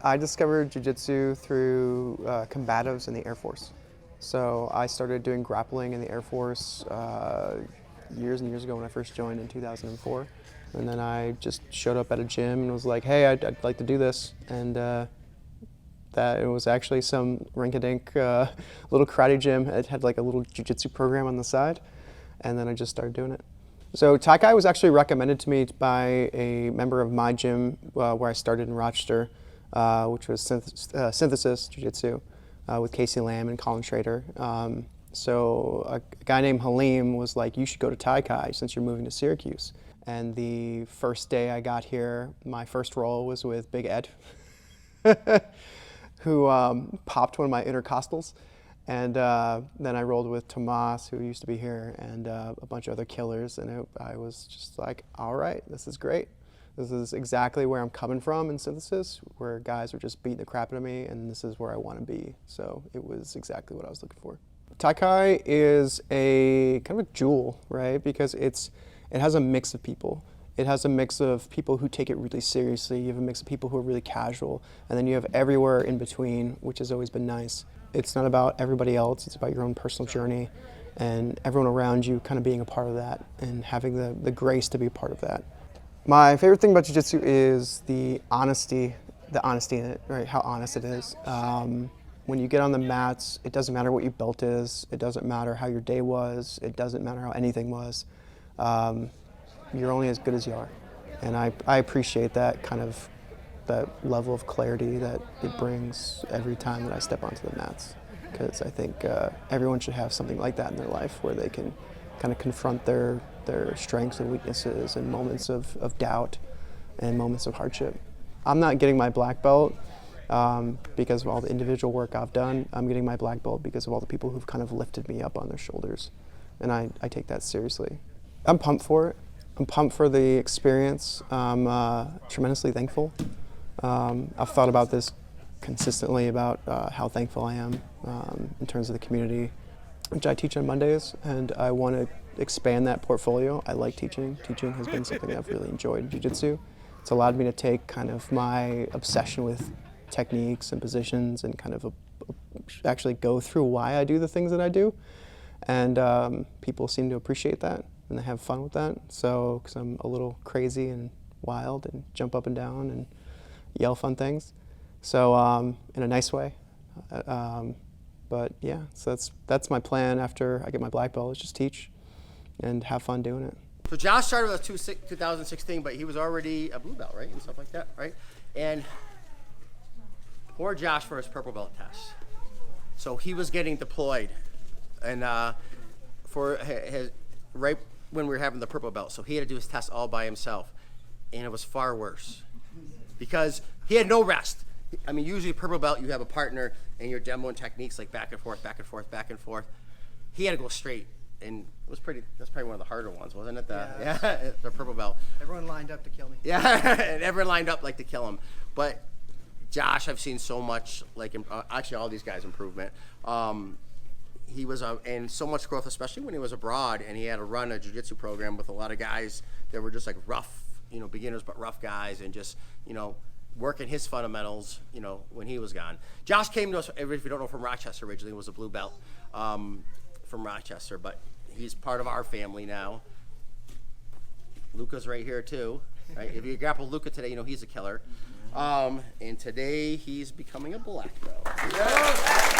I discovered jiu-jitsu through combatives in the Air Force. So I started doing grappling in the Air Force years and years ago when I first joined in 2004. And then I just showed up at a gym and was like, hey, I'd like to do this. And that it was actually some rink-a-dink little karate gym. It had like a little jiu-jitsu program on the side. And then I just started doing it. So Tai-Chi was actually recommended to me by a member of my gym where I started in Rochester, which was Synthesis Jiu-Jitsu with Casey Lamb and Colin Schrader. So a guy named Halim was like, you should go to Tai-Chi since you're moving to Syracuse. And the first day I got here, my first roll was with Big Ed, who popped one of my intercostals. And then I rolled with Tomas, who used to be here, and a bunch of other killers. And I was just like, all right, this is great. This is exactly where I'm coming from in Synthesis, where guys were just beating the crap out of me, and this is where I want to be. So it was exactly what I was looking for. Tai-Chi is a kind of a jewel, right? Because it has a mix of people. It has a mix of people who take it really seriously. You have a mix of people who are really casual. And then you have everywhere in between, which has always been nice. It's not about everybody else. It's about your own personal journey and everyone around you kind of being a part of that and having the grace to be a part of that. My favorite thing about jiu-jitsu is the honesty in it, right? How honest it is. When you get on the mats, it doesn't matter what your belt is. It doesn't matter how your day was. It doesn't matter how anything was. You're only as good as you are. And I appreciate that kind of that level of clarity that it brings every time that I step onto the mats. Because I think everyone should have something like that in their life where they can kind of confront their strengths and weaknesses and moments of doubt and moments of hardship. I'm not getting my black belt because of all the individual work I've done. I'm getting my black belt because of all the people who've kind of lifted me up on their shoulders. And I take that seriously. I'm pumped for it. I'm pumped for the experience. I'm tremendously thankful. I've thought about this consistently about how thankful I am in terms of the community, which I teach on Mondays, and I want to expand that portfolio. I like teaching. Teaching has been something I've really enjoyed in jiu-jitsu. It's allowed me to take kind of my obsession with techniques and positions and kind of actually go through why I do the things that I do, and people seem to appreciate that and they have fun with that. So, because I'm a little crazy and wild and jump up and down and yell fun things. So in a nice way. But yeah, so that's my plan after I get my black belt, is just teach and have fun doing it. So Josh started with 2016, but he was already a blue belt, right? And stuff like that, right? And poor Josh for his purple belt test. So he was getting deployed and for his, right when we were having the purple belt. So he had to do his test all by himself. And it was far worse because he had no rest. I mean, usually purple belt, you have a partner and you're demoing techniques like back and forth, back and forth, back and forth. He had to go straight, and it was that's probably one of the harder ones, wasn't it? The purple belt. Everyone lined up to kill me. Yeah, and everyone lined up like to kill him. But Josh, I've seen so much, like actually all these guys' improvement. He was and so much growth, especially when he was abroad and he had to run a jiu-jitsu program with a lot of guys that were just like rough, beginners but rough guys, and just, working his fundamentals, when he was gone. Josh came to us, if you don't know, from Rochester originally, was a blue belt from Rochester, but he's part of our family now. Luca's right here too, right? If you grapple Luca today, he's a killer. And today he's becoming a black belt. Yeah.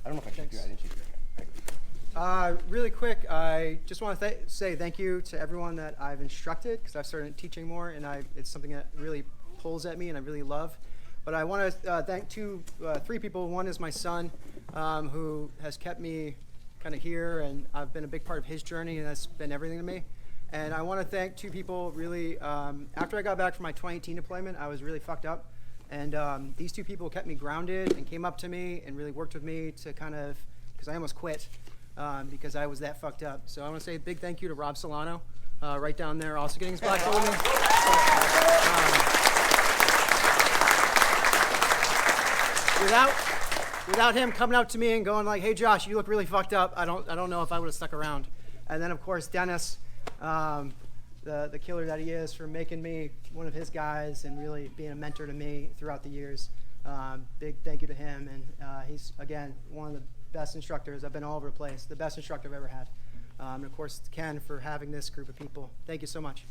I don't know if I checked you. I didn't check you. Really quick, I just want to say thank you to everyone that I've instructed, because I've started teaching more, and it's something that really pulls at me and I really love. But I want to thank three people. One is my son, who has kept me kind of here, and I've been a big part of his journey, and that's been everything to me. And I want to thank two people really. After I got back from my 2018 deployment, I was really fucked up. And these two people kept me grounded and came up to me and really worked with me to kind of, because I almost quit because I was that fucked up. So I want to say a big thank you to Rob Solano, right down there, also getting his black belt with me. without him coming up to me and going like, "Hey, Josh, you look really fucked up," I don't know if I would have stuck around. And then of course Dennis, the killer that he is, for making me one of his guys and really being a mentor to me throughout the years. Big thank you to him, and he's again one of the best instructors. I've been all over the place, the best instructor I've ever had. And of course Ken for having this group of people. Thank you so much.